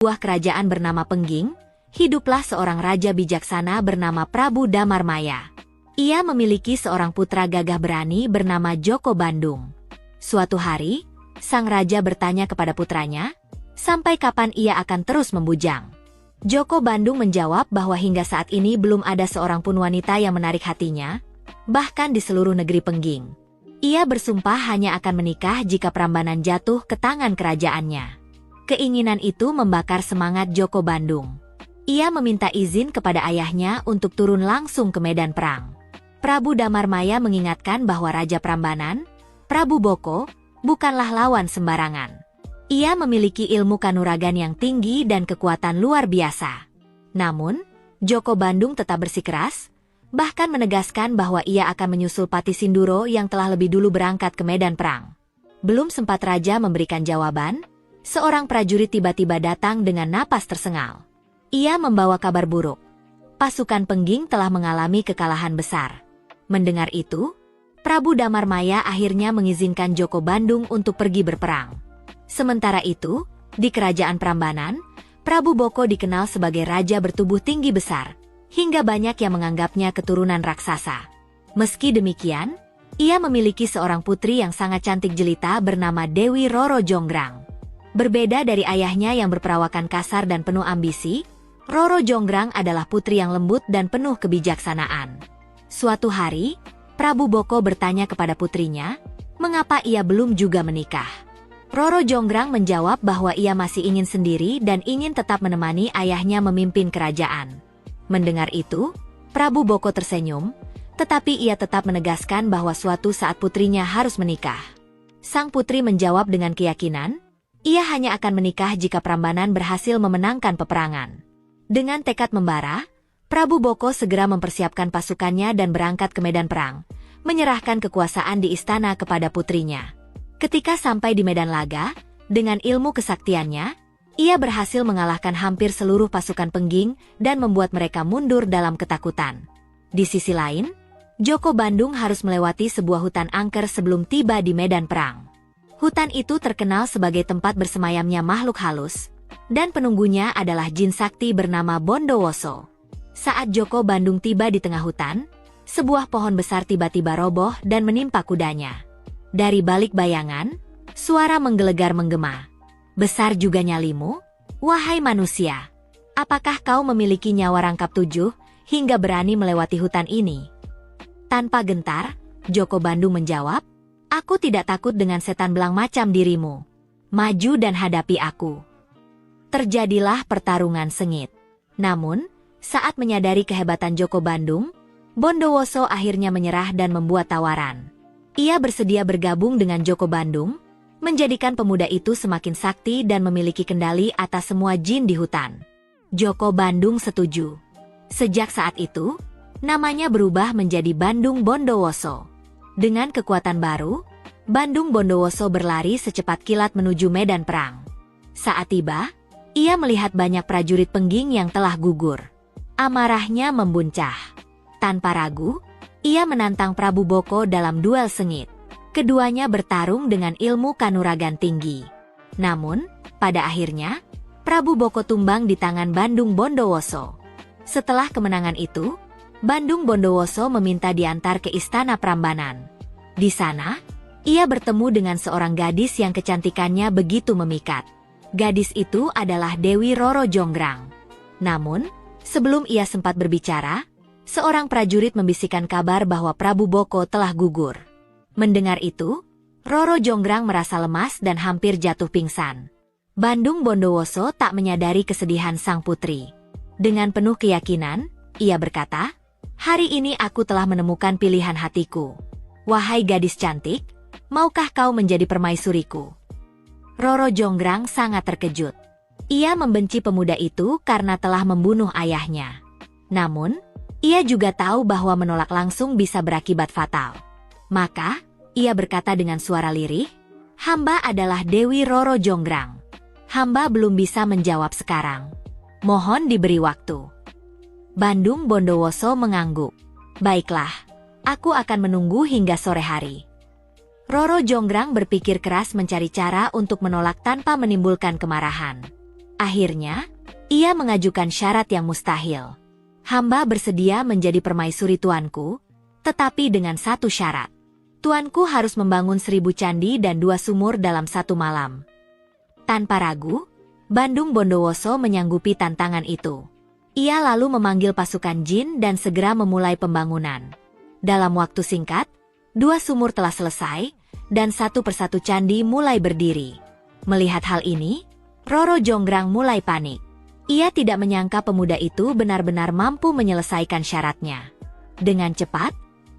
Sebuah kerajaan bernama Pengging, hiduplah seorang raja bijaksana bernama Prabu Damarmaya. Ia memiliki seorang putra gagah berani bernama Joko Bandung. Suatu hari, sang raja bertanya kepada putranya, sampai kapan ia akan terus membujang? Joko Bandung menjawab bahwa hingga saat ini belum ada seorang pun wanita yang menarik hatinya, bahkan di seluruh negeri Pengging. Ia bersumpah hanya akan menikah jika Prambanan jatuh ke tangan kerajaannya. Keinginan itu membakar semangat Joko Bandung. Ia meminta izin kepada ayahnya untuk turun langsung ke medan perang. Prabu Damarmaya mengingatkan bahwa Raja Prambanan, Prabu Boko, bukanlah lawan sembarangan. Ia memiliki ilmu kanuragan yang tinggi dan kekuatan luar biasa. Namun, Joko Bandung tetap bersikeras, bahkan menegaskan bahwa ia akan menyusul Pati Sinduro yang telah lebih dulu berangkat ke medan perang. Belum sempat raja memberikan jawaban, seorang prajurit tiba-tiba datang dengan napas tersengal. Ia membawa kabar buruk. Pasukan Pengging telah mengalami kekalahan besar. Mendengar itu, Prabu Damarmaya akhirnya mengizinkan Joko Bandung untuk pergi berperang. Sementara itu, di kerajaan Prambanan, Prabu Boko dikenal sebagai raja bertubuh tinggi besar, hingga banyak yang menganggapnya keturunan raksasa. Meski demikian, ia memiliki seorang putri yang sangat cantik jelita bernama Dewi Roro Jonggrang. Berbeda dari ayahnya yang berperawakan kasar dan penuh ambisi, Roro Jonggrang adalah putri yang lembut dan penuh kebijaksanaan. Suatu hari, Prabu Boko bertanya kepada putrinya, mengapa ia belum juga menikah. Roro Jonggrang menjawab bahwa ia masih ingin sendiri dan ingin tetap menemani ayahnya memimpin kerajaan. Mendengar itu, Prabu Boko tersenyum, tetapi ia tetap menegaskan bahwa suatu saat putrinya harus menikah. Sang putri menjawab dengan keyakinan, ia hanya akan menikah jika Prambanan berhasil memenangkan peperangan. Dengan tekad membara, Prabu Boko segera mempersiapkan pasukannya dan berangkat ke medan perang, menyerahkan kekuasaan di istana kepada putrinya. Ketika sampai di medan laga, dengan ilmu kesaktiannya, ia berhasil mengalahkan hampir seluruh pasukan Pengging dan membuat mereka mundur dalam ketakutan. Di sisi lain, Joko Bandung harus melewati sebuah hutan angker sebelum tiba di medan perang. Hutan itu terkenal sebagai tempat bersemayamnya makhluk halus, dan penunggunya adalah jin sakti bernama Bondowoso. Saat Joko Bandung tiba di tengah hutan, sebuah pohon besar tiba-tiba roboh dan menimpa kudanya. Dari balik bayangan, suara menggelegar menggema. Besar juga nyalimu, wahai manusia. Apakah kau memiliki nyawa rangkap 7 hingga berani melewati hutan ini? Tanpa gentar, Joko Bandung menjawab, aku tidak takut dengan setan belang macam dirimu. Maju dan hadapi aku. Terjadilah pertarungan sengit. Namun, saat menyadari kehebatan Joko Bandung, Bondowoso akhirnya menyerah dan membuat tawaran. Ia bersedia bergabung dengan Joko Bandung, menjadikan pemuda itu semakin sakti dan memiliki kendali atas semua jin di hutan. Joko Bandung setuju. Sejak saat itu, namanya berubah menjadi Bandung Bondowoso. Dengan kekuatan baru, Bandung Bondowoso berlari secepat kilat menuju medan perang. Saat tiba, ia melihat banyak prajurit Pengging yang telah gugur. Amarahnya membuncah. Tanpa ragu, ia menantang Prabu Boko dalam duel sengit. Keduanya bertarung dengan ilmu kanuragan tinggi. Namun, pada akhirnya, Prabu Boko tumbang di tangan Bandung Bondowoso. Setelah kemenangan itu, Bandung Bondowoso meminta diantar ke istana Prambanan. Di sana, ia bertemu dengan seorang gadis yang kecantikannya begitu memikat. Gadis itu adalah Dewi Roro Jonggrang. Namun, sebelum ia sempat berbicara, seorang prajurit membisikkan kabar bahwa Prabu Boko telah gugur. Mendengar itu, Roro Jonggrang merasa lemas dan hampir jatuh pingsan. Bandung Bondowoso tak menyadari kesedihan sang putri. Dengan penuh keyakinan, ia berkata, hari ini aku telah menemukan pilihan hatiku. Wahai gadis cantik, maukah kau menjadi permaisuriku? Roro Jonggrang sangat terkejut. Ia membenci pemuda itu karena telah membunuh ayahnya. Namun, ia juga tahu bahwa menolak langsung bisa berakibat fatal. Maka, ia berkata dengan suara lirih, hamba adalah Dewi Roro Jonggrang. Hamba belum bisa menjawab sekarang. Mohon diberi waktu. Bandung Bondowoso mengangguk. Baiklah, aku akan menunggu hingga sore hari. Roro Jonggrang berpikir keras mencari cara untuk menolak tanpa menimbulkan kemarahan. Akhirnya, ia mengajukan syarat yang mustahil. Hamba bersedia menjadi permaisuri tuanku, tetapi dengan satu syarat. Tuanku harus membangun 1000 candi dan 2 sumur dalam 1 malam. Tanpa ragu, Bandung Bondowoso menyanggupi tantangan itu. Ia lalu memanggil pasukan jin dan segera memulai pembangunan. Dalam waktu singkat, 2 sumur telah selesai, dan satu persatu candi mulai berdiri. Melihat hal ini, Roro Jonggrang mulai panik. Ia tidak menyangka pemuda itu benar-benar mampu menyelesaikan syaratnya. Dengan cepat,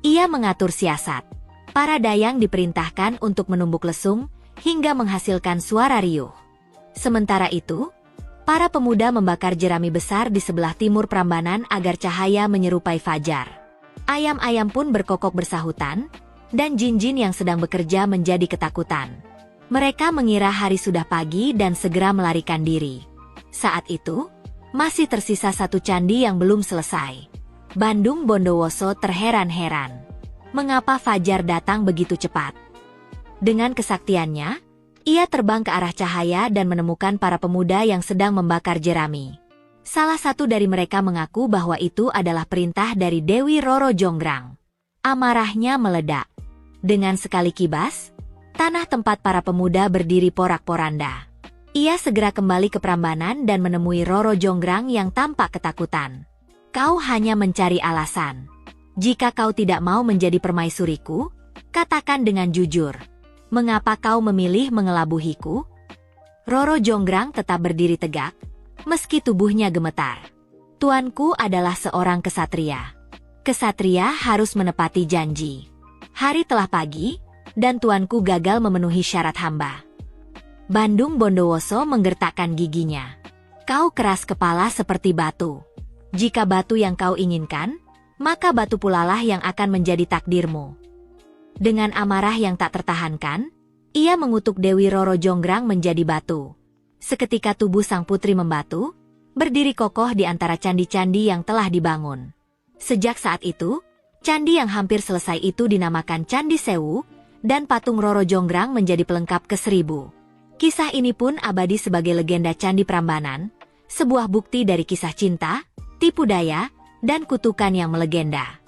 ia mengatur siasat. Para dayang diperintahkan untuk menumbuk lesung hingga menghasilkan suara riuh. Sementara itu, para pemuda membakar jerami besar di sebelah timur Prambanan agar cahaya menyerupai fajar. Ayam-ayam pun berkokok bersahutan, dan jin-jin yang sedang bekerja menjadi ketakutan. Mereka mengira hari sudah pagi dan segera melarikan diri. Saat itu, masih tersisa 1 candi yang belum selesai. Bandung Bondowoso terheran-heran. Mengapa fajar datang begitu cepat? Dengan kesaktiannya, ia terbang ke arah cahaya dan menemukan para pemuda yang sedang membakar jerami. Salah satu dari mereka mengaku bahwa itu adalah perintah dari Dewi Roro Jonggrang. Amarahnya meledak. Dengan sekali kibas, tanah tempat para pemuda berdiri porak-poranda. Ia segera kembali ke Prambanan dan menemui Roro Jonggrang yang tampak ketakutan. Kau hanya mencari alasan. Jika kau tidak mau menjadi permaisuriku, katakan dengan jujur. Mengapa kau memilih mengelabuhiku? Roro Jonggrang tetap berdiri tegak, meski tubuhnya gemetar. Tuanku adalah seorang kesatria. Kesatria harus menepati janji. Hari telah pagi, dan tuanku gagal memenuhi syarat hamba. Bandung Bondowoso menggertakkan giginya. Kau keras kepala seperti batu. Jika batu yang kau inginkan, maka batu pulalah yang akan menjadi takdirmu. Dengan amarah yang tak tertahankan, ia mengutuk Dewi Roro Jonggrang menjadi batu. Seketika tubuh sang putri membatu, berdiri kokoh di antara candi-candi yang telah dibangun. Sejak saat itu, candi yang hampir selesai itu dinamakan Candi Sewu, dan patung Roro Jonggrang menjadi pelengkap ke-1000. Kisah ini pun abadi sebagai legenda Candi Prambanan, sebuah bukti dari kisah cinta, tipu daya, dan kutukan yang melegenda.